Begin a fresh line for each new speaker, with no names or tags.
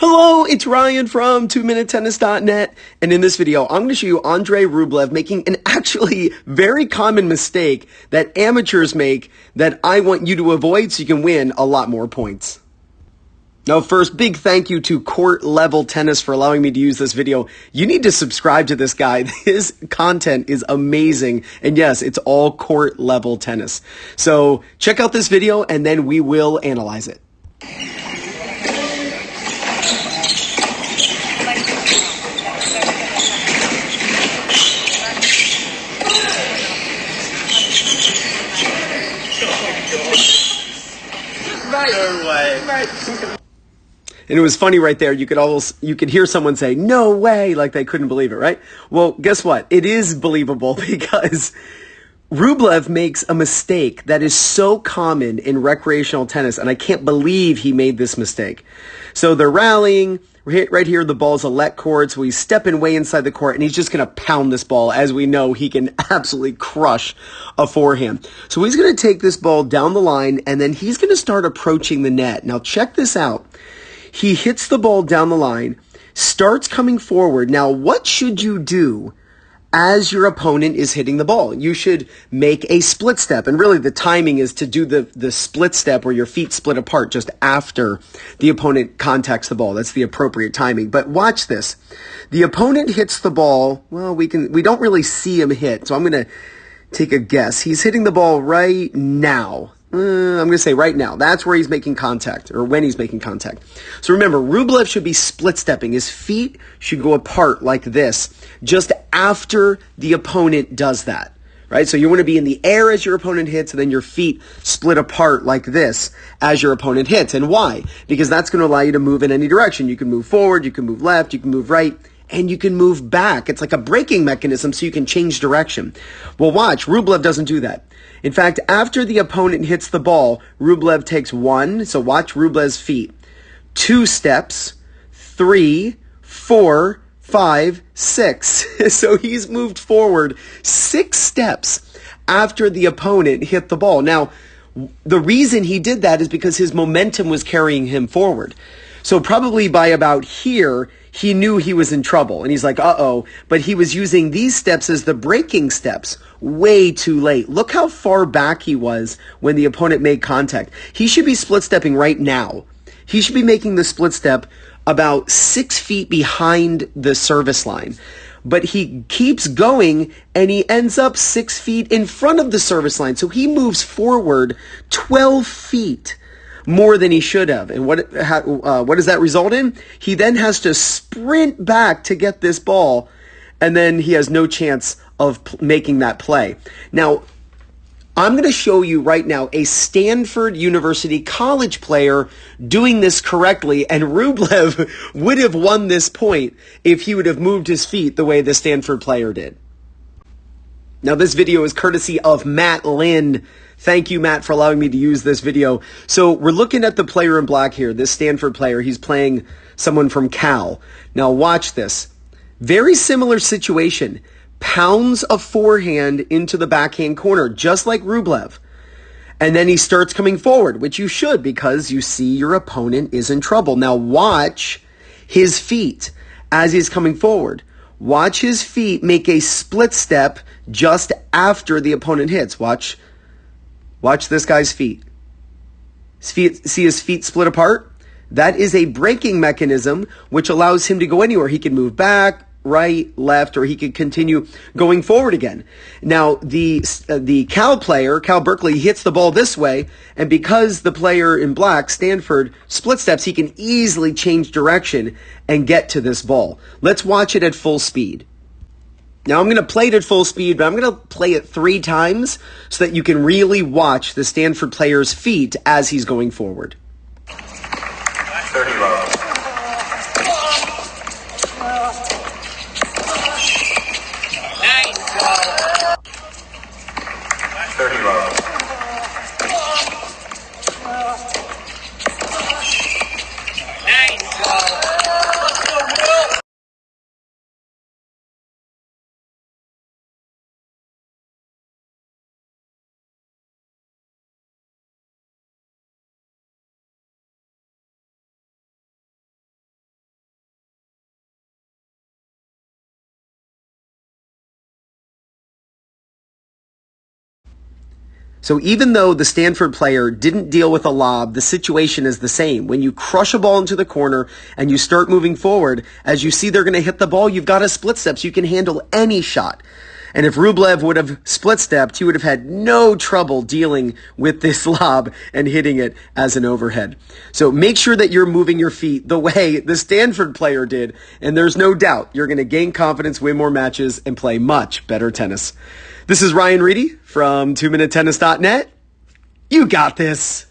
Hello, it's Ryan from 2minutetennis.net, and in this video, I'm going to show you Andrey Rublev making an actually very common mistake that amateurs make that I want you to avoid so you can win a lot more points. Now, first, big thank you to Court Level Tennis for allowing me to use this video. You need to subscribe to this guy. His content is amazing, and yes, it's all court level tennis. So check out this video, and then we will analyze it. And it was funny right there. You could hear someone say, "No way," like they couldn't believe it, right? Well, guess what? It is believable because Rublev makes a mistake that is so common in recreational tennis, and I can't believe he made this mistake. So they're rallying. Right here, the ball's a let court, so he's stepping way inside the court, and he's just going to pound this ball. As we know, he can absolutely crush a forehand. So he's going to take this ball down the line, and then he's going to start approaching the net. Now, check this out. He hits the ball down the line, starts coming forward. Now, what should you do as your opponent is hitting the ball? You should make a split step. And really the timing is to do the split step where your feet split apart just after the opponent contacts the ball. That's the appropriate timing. But watch this. The opponent hits the ball. Well, we don't really see him hit. So I'm going to take a guess. He's hitting the ball right now. I'm going to say right now. That's where he's making contact, or when he's making contact. So remember, Rublev should be split stepping. His feet should go apart like this just after the opponent does that, right? So you want to be in the air as your opponent hits, and then your feet split apart like this as your opponent hits. And why? Because that's going to allow you to move in any direction. You can move forward, you can move left, you can move right, and you can move back. It's like a braking mechanism so you can change direction. Well, watch, Rublev doesn't do that. In fact, after the opponent hits the ball, Rublev takes one, so watch Rublev's feet, 2 steps, 3, 4, 5, 6. So he's moved forward 6 steps after the opponent hit the ball. Now, the reason he did that is because his momentum was carrying him forward. So probably by about here, he knew he was in trouble, and he's like, uh-oh, but he was using these steps as the braking steps way too late. Look how far back he was when the opponent made contact. He should be split stepping right now. He should be making the split step about 6 feet behind the service line. But he keeps going, and he ends up 6 feet in front of the service line. So he moves forward 12 feet more than he should have. And what does that result in? He then has to sprint back to get this ball, and then he has no chance of making that play. Now, I'm going to show you right now a Stanford University college player doing this correctly, and Rublev would have won this point if he would have moved his feet the way the Stanford player did. Now, this video is courtesy of Matt Lynn. Thank you, Matt, for allowing me to use this video. So we're looking at the player in black here, this Stanford player. He's playing someone from Cal. Now, watch this. Very similar situation. Pounds a forehand into the backhand corner, just like Rublev. And then he starts coming forward, which you should because you see your opponent is in trouble. Now, watch his feet as he's coming forward. Watch his feet make a split step just after the opponent hits. Watch this guy's feet. See his feet split apart? That is a braking mechanism which allows him to go anywhere. He can move back, right, left, or he could continue going forward again. Now, the Cal player, Cal Berkeley, hits the ball this way, and because the player in black, Stanford, split steps, he can easily change direction and get to this ball. Let's watch it at full speed. Now, I'm going to play it at full speed, but I'm going to play it 3 times so that you can really watch the Stanford player's feet as he's going forward.
30 love. Nice. 30 love.
So even though the Stanford player didn't deal with a lob, the situation is the same. When you crush a ball into the corner and you start moving forward, as you see they're going to hit the ball, you've got a split step so you can handle any shot. And if Rublev would have split stepped, he would have had no trouble dealing with this lob and hitting it as an overhead. So make sure that you're moving your feet the way the Stanford player did, and there's no doubt you're going to gain confidence, win more matches, and play much better tennis. This is Ryan Reedy from 2minutetennis.net. You got this.